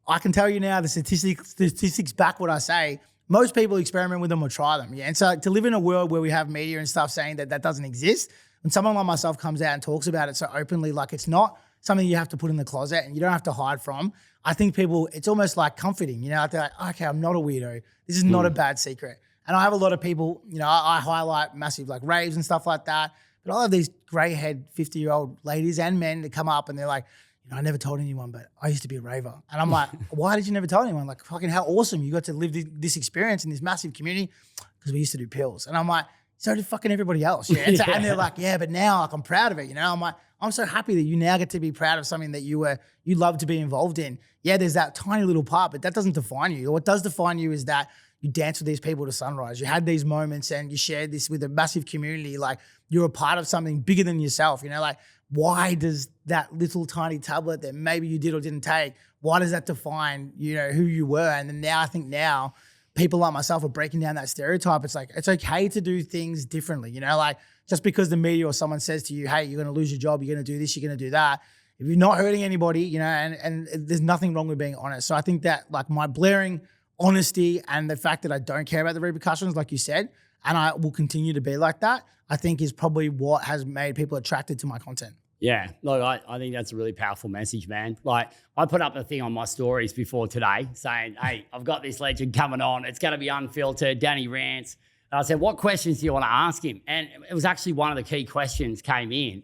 I can tell you now the statistics back what I say. Most people experiment with them or try them. Yeah. And so to live in a world where we have media and stuff saying that doesn't exist, when someone like myself comes out and talks about it so openly, like it's not something you have to put in the closet and you don't have to hide from. I think people, it's almost like comforting, you know, they're like, okay, I'm not a weirdo. This is not a bad secret. And I have a lot of people, you know, I highlight massive like raves and stuff like that. But I have these gray-haired 50-year-old ladies and men that come up and they're like, you know, I never told anyone, but I used to be a raver. And I'm like, why did you never tell anyone? Like, fucking how awesome you got to live this experience in this massive community because we used to do pills. And I'm like, so did fucking everybody else. Yeah. And, and they're like, yeah, but now like I'm proud of it. You know, I'm like, I'm so happy that you now get to be proud of something that you love to be involved in. Yeah, there's that tiny little part, but that doesn't define you. What does define you is that you dance with these people to sunrise. You had these moments and you shared this with a massive community. Like you're a part of something bigger than yourself. You know, like why does that little tiny tablet that maybe you did or didn't take, why does that define, you know, who you were? And then now I think now people like myself are breaking down that stereotype. It's like, it's okay to do things differently. You know, like just because the media or someone says to you, hey, you're going to lose your job, you're going to do this, you're going to do that. If you're not hurting anybody, you know, and there's nothing wrong with being honest. So I think that like my blaring honesty and the fact that I don't care about the repercussions, like you said, and I will continue to be like that, I think is probably what has made people attracted to my content. Yeah, look, I think that's a really powerful message, man. Like I put up a thing on my stories before today saying, hey, I've got this legend coming on. It's going to be unfiltered. Danny rants. And I said, what questions do you want to ask him? And it was actually one of the key questions came in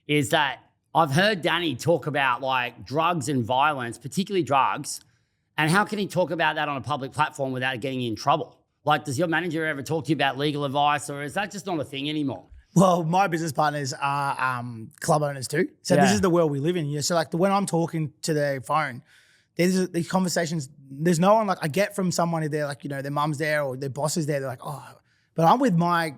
is that I've heard Danny talk about like drugs and violence, particularly drugs. And how can he talk about that on a public platform without getting in trouble? Like, does your manager ever talk to you about legal advice or is that just not a thing anymore? Well, my business partners are club owners too. So this is the world we live in. Yeah. So like when I'm talking to the phone, there's these conversations, there's no one like I get from someone if they're like, you know, their mum's there or their boss is there. They're like, oh, but I'm with my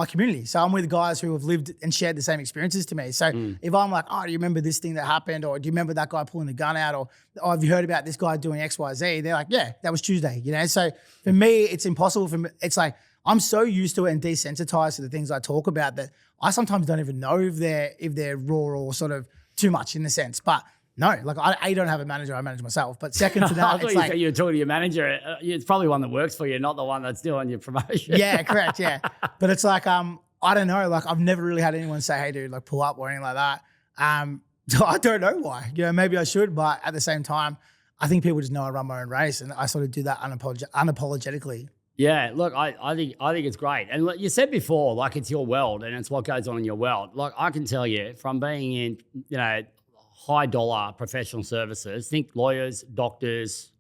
community. So I'm with guys who have lived and shared the same experiences to me. So if I'm like, oh, do you remember this thing that happened? Or do you remember that guy pulling the gun out? Or oh, have you heard about this guy doing X, Y, Z? They're like, yeah, that was Tuesday. You know, so for me, it's impossible for me. It's like, I'm so used to it and desensitized to the things I talk about that I sometimes don't even know if they're raw or sort of too much in the sense. But no, like I don't have a manager, I manage myself. But second to that, I thought you were talking to your manager. It's probably one that works for you, not the one that's doing your promotion. Yeah, correct. Yeah. But it's like, I don't know. Like I've never really had anyone say, hey dude, like pull up or anything like that. So I don't know why, maybe I should, but at the same time, I think people just know I run my own race and I sort of do that unapologetically. Yeah, look, I think it's great. And look, you said before, like it's your world and it's what goes on in your world. Like I can tell you from being in, high dollar professional services, think lawyers, doctors,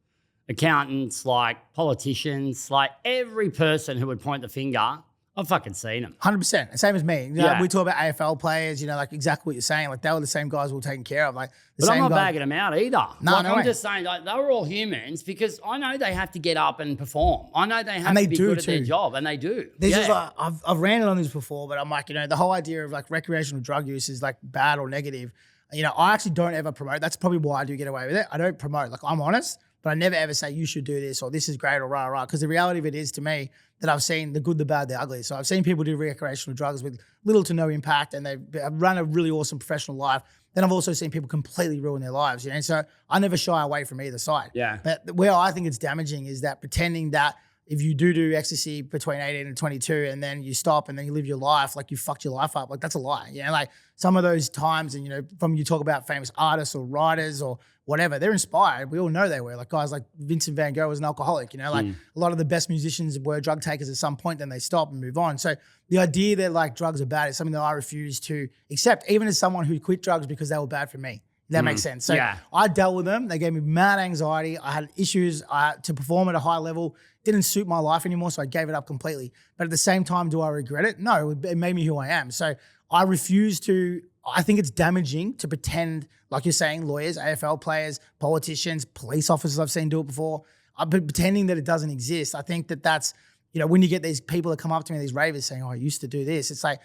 accountants, like politicians, like every person who would point the finger, I've fucking seen them. 100%. Same as me. We talk about AFL players, like exactly what you're saying. Like they were the same guys we were taking care of. Like the but same I'm not guys. bagging them out either. No, like, no I'm way. just saying like they were all humans because I know they have to get up and perform. I know they have And they to be do good at their too. job, and they do. There's just like, I've ranted on this before, but I'm like, the whole idea of like recreational drug use is like bad or negative. I actually don't ever promote. That's probably why I do get away with it. I don't promote. Like I'm honest, but I never ever say you should do this or this is great or rah. Because the reality of it is to me that I've seen the good, the bad, the ugly. So I've seen people do recreational drugs with little to no impact and they've run a really awesome professional life. Then I've also seen people completely ruin their lives. So I never shy away from either side. Yeah. But where I think it's damaging is that pretending that if you do ecstasy between 18 and 22 and then you stop and then you live your life, like you fucked your life up, like that's a lie. Like some of those times and, from you talk about famous artists or writers or whatever, they're inspired. We all know they were. Like guys like Vincent van Gogh was an alcoholic, like a lot of the best musicians were drug takers at some point, then they stop and move on. So the idea that like drugs are bad is something that I refuse to accept, even as someone who quit drugs because they were bad for me. That makes sense. So I dealt with them. They gave me mad anxiety. I had issues to perform at a high level. Didn't suit my life anymore, so I gave it up completely. But at the same time, do I regret it? No, it made me who I am. So I refuse to. I think it's damaging to pretend, like you're saying, lawyers, AFL players, politicians, police officers, I've seen do it before, but pretending that it doesn't exist. I think that's, when you get these people that come up to me, these ravers saying, oh, I used to do this. It's like,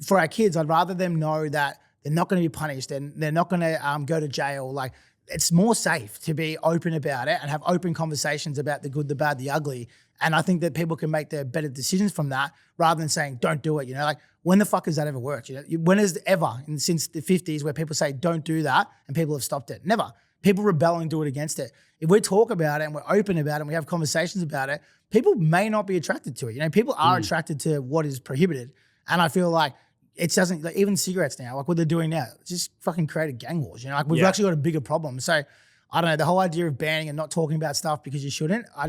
for our kids, I'd rather them know that they're not going to be punished and they're not going to go to jail. Like it's more safe to be open about it and have open conversations about the good, the bad, the ugly. And I think that people can make their better decisions from that rather than saying, don't do it. Like when the fuck has that ever worked? When has ever, since the 50s where people say, don't do that and people have stopped it? Never. People rebel and do it against it. If we talk about it and we're open about it and we have conversations about it, people may not be attracted to it. People are attracted to what is prohibited. And I feel like it doesn't, like even cigarettes now, like what they're doing now, just fucking created gang wars. Like we've actually got a bigger problem. So I don't know, the whole idea of banning and not talking about stuff because you shouldn't, I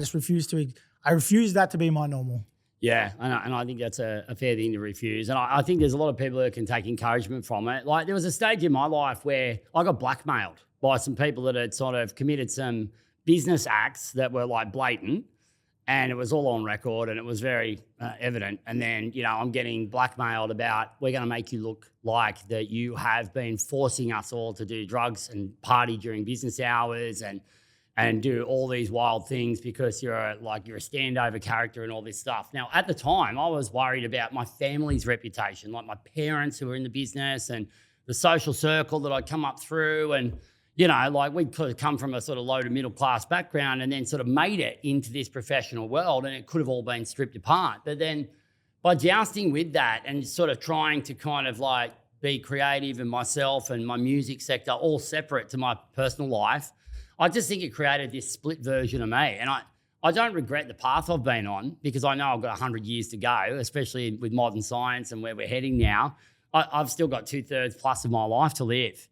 refuse that to be my normal. Yeah, and I think that's a fair thing to refuse. And I think there's a lot of people that can take encouragement from it. Like there was a stage in my life where I got blackmailed by some people that had sort of committed some business acts that were like blatant. And it was all on record and it was very evident. And then, I'm getting blackmailed about, we're going to make you look like that you have been forcing us all to do drugs and party during business hours and do all these wild things because you're a standover character and all this stuff. Now, at the time, I was worried about my family's reputation, like my parents who were in the business and the social circle that I'd come up through and, we could have come from a sort of low to middle class background and then sort of made it into this professional world and it could have all been stripped apart. But then by jousting with that and sort of trying to kind of like be creative and myself and my music sector all separate to my personal life, I just think it created this split version of me. And I don't regret the path I've been on because I know I've got 100 years to go, especially with modern science and where we're heading now. I've still got 2/3 plus of my life to live.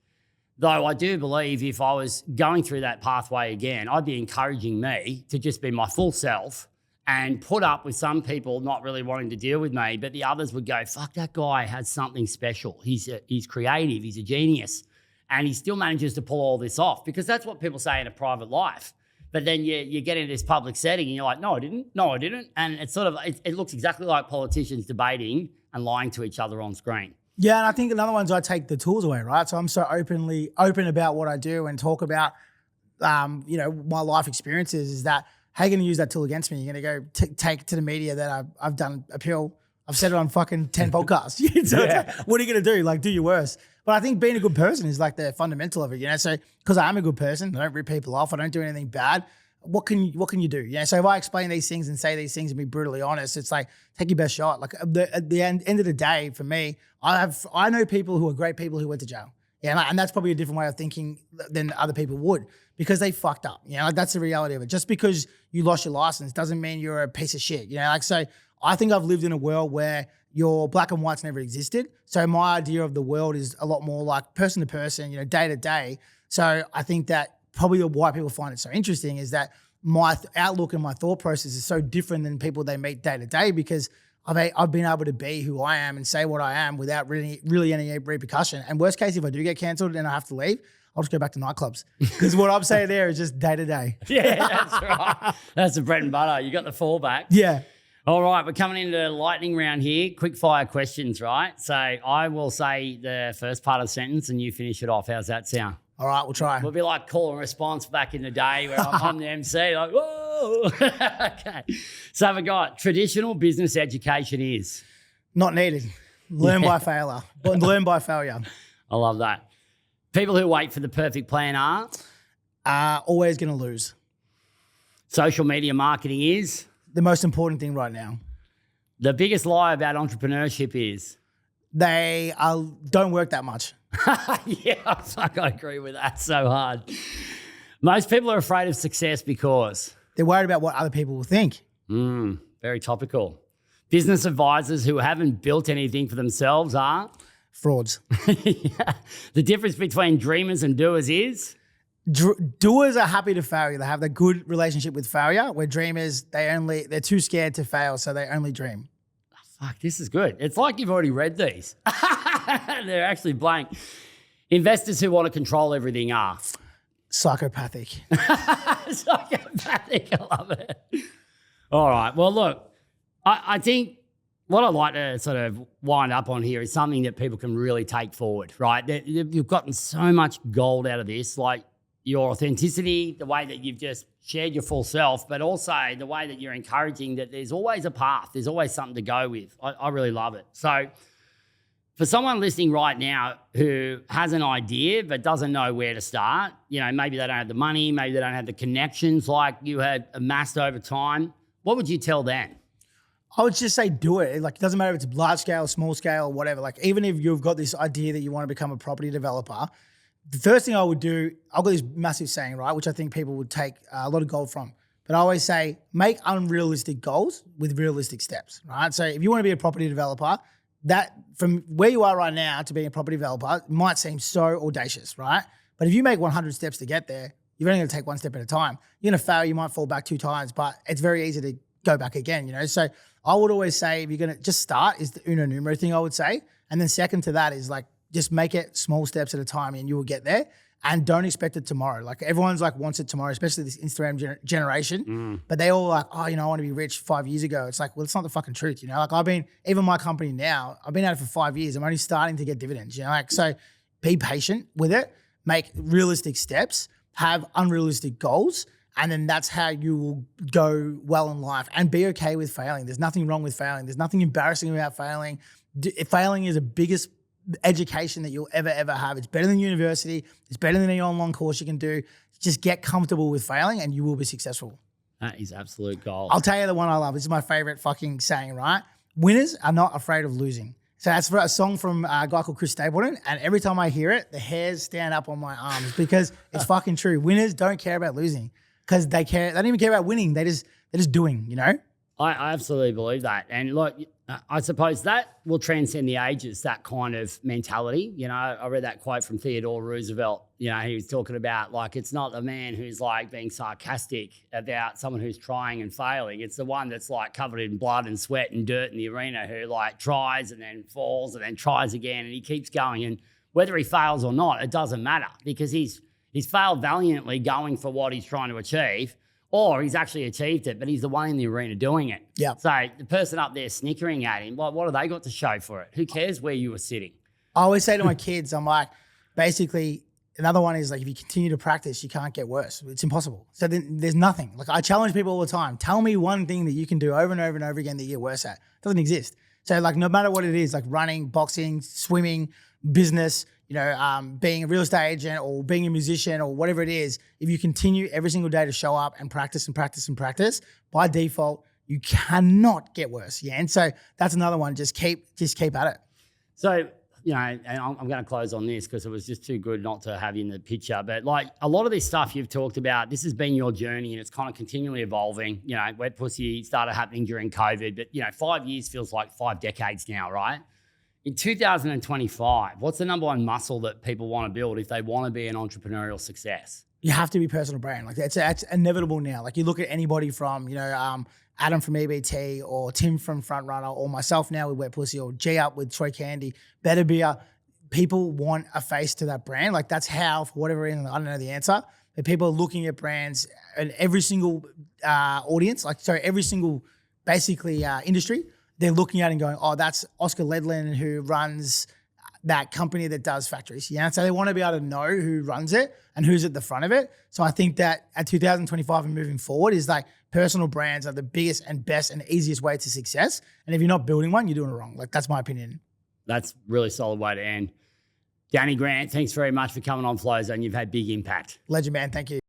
Though I do believe if I was going through that pathway again, I'd be encouraging me to just be my full self and put up with some people not really wanting to deal with me, but the others would go, fuck, that guy has something special. He's creative, he's a genius, and he still manages to pull all this off because that's what people say in a private life. But then you get into this public setting and you're like, no, I didn't. And it's sort of, it looks exactly like politicians debating and lying to each other on screen. Yeah, and I think another one's I take the tools away, right? So I'm so open about what I do and talk about, my life experiences is that, how are you going to use that tool against me? You're going to go take to the media that I've done a pill. I've said it on fucking 10 podcasts. So it's like, what are you going to do? Like, do your worst. But I think being a good person is like the fundamental of it, So because I am a good person, I don't rip people off. I don't do anything bad. what can you do? So if I explain these things and say these things and be brutally honest, it's like, take your best shot. Like at the end of the day, for me, I know people who are great people who went to jail. And that's probably a different way of thinking than other people would, because they fucked up. Like that's the reality of it. Just because you lost your license doesn't mean you're a piece of shit. So I think I've lived in a world where your black and whites never existed. So my idea of the world is a lot more like person to person, day to day. So I think that probably why people find it so interesting is that my outlook and my thought process is so different than people they meet day to day, because I've been able to be who I am and say what I am without really any repercussion. And worst case, if I do get cancelled and I have to leave, I'll just go back to nightclubs, because what I'm saying there is just day to day. Yeah, that's right. That's the bread and butter. You got the fallback. Yeah. All right, we're coming into the lightning round here. Quick fire questions, right? So I will say the first part of the sentence and you finish it off. How's that sound? All right, we'll try. We'll be like call and response back in the day where I'm the MC, like, whoa. Okay. So we got traditional business education is? Not needed. Learn by failure. Learn by failure. I love that. People who wait for the perfect plan are? Always going to lose. Social media marketing is? The most important thing right now. The biggest lie about entrepreneurship is? They don't work that much. Yeah, I agree with that so hard. Most people are afraid of success because? They're worried about what other people will think. Very topical. Business advisors who haven't built anything for themselves are? Frauds. Yeah. The difference between dreamers and doers is? Doers are happy to fail. They have a good relationship with failure, where dreamers, they're too scared to fail, so they only dream. Fuck, this is good. It's like you've already read these. They're actually blank. Investors who want to control everything are? Psychopathic. Psychopathic. I love it. All right. Well, look, I think what I'd like to sort of wind up on here is something that people can really take forward, right? You've gotten so much gold out of this, like your authenticity, the way that you've just shared your full self, but also the way that you're encouraging that there's always a path. There's always something to go with. I really love it. So for someone listening right now who has an idea but doesn't know where to start, maybe they don't have the money, maybe they don't have the connections like you had amassed over time, what would you tell them? I would just say do it. Like, it doesn't matter if it's large scale, small scale, whatever. Like, even if you've got this idea that you want to become a property developer, the first thing I would do, I've got this massive saying, right, which I think people would take a lot of gold from. But I always say, make unrealistic goals with realistic steps, right? So if you want to be a property developer, that from where you are right now to being a property developer might seem so audacious, right? But if you make 100 steps to get there, you're only going to take one step at a time. You're going to fail, you might fall back 2 times, but it's very easy to go back again, So I would always say, if you're going to just start, is the uno numero thing I would say. And then second to that is like, just make it small steps at a time and you will get there. And don't expect it tomorrow. Like, everyone's like wants it tomorrow, especially this Instagram generation. But they all like, I want to be rich 5 years ago. It's like, well, it's not the fucking truth, Like, even my company now, I've been at it for 5 years. I'm only starting to get dividends, so be patient with it, make realistic steps, have unrealistic goals, and then that's how you will go well in life, and be okay with failing. There's nothing wrong with failing. There's nothing embarrassing about failing. Failing is the biggest education that you'll ever have. It's better than university. It's better than any online course you can do. Just get comfortable with failing and you will be successful. That is absolute gold. I'll tell you the one I love. This is my favorite fucking saying, right? Winners are not afraid of losing. So that's a song from a guy called Chris Stapleton. And every time I hear it, the hairs stand up on my arms, because it's fucking true. Winners don't care about losing, because they don't even care about winning. They're just doing, I absolutely believe that. And look, I suppose that will transcend the ages, that kind of mentality. I read that quote from Theodore Roosevelt. He was talking about, like, it's not the man who's like being sarcastic about someone who's trying and failing. It's the one that's like covered in blood and sweat and dirt in the arena, who like tries and then falls and then tries again, and he keeps going. And whether he fails or not, it doesn't matter, because he's failed valiantly going for what he's trying to achieve. Or he's actually achieved it, but he's the one in the arena doing it. Yeah. So the person up there snickering at him, what have they got to show for it? Who cares where you were sitting? I always say to my kids, I'm like, basically, another one is like, if you continue to practice, you can't get worse. It's impossible. So then there's nothing. Like, I challenge people all the time. Tell me one thing that you can do over and over and over again that you get worse at. It doesn't exist. So like, no matter what it is, like running, boxing, swimming, business, being a real estate agent or being a musician or whatever it is, if you continue every single day to show up and practice and practice and practice, by default, you cannot get worse. Yeah. And so that's another one. Just keep at it. So, and I'm going to close on this because it was just too good not to have you in the picture. But like a lot of this stuff you've talked about, this has been your journey and it's kind of continually evolving. Wet pussy started happening during COVID, but 5 years feels like 5 decades now, right? In 2025, what's the number one muscle that people want to build if they want to be an entrepreneurial success? You have to be personal brand. Like that's inevitable now. Like you look at anybody from, Adam from EBT or Tim from Frontrunner or myself now with Wet Pussy or G Up with Troy Candy, Better Beer. People want a face to that brand. Like that's how, for whatever reason, I don't know the answer, but people are looking at brands and every single every single basically industry, they're looking at and going, oh, that's Oscar Ledlin who runs that company that does factories. So they want to be able to know who runs it and who's at the front of it. So I think that at 2025 and moving forward is like personal brands are the biggest and best and easiest way to success. And if you're not building one, you're doing it wrong. Like that's my opinion. That's really solid way to end. Danny Grant, thanks very much for coming on Flow Zone. You've had big impact. Legend, man. Thank you.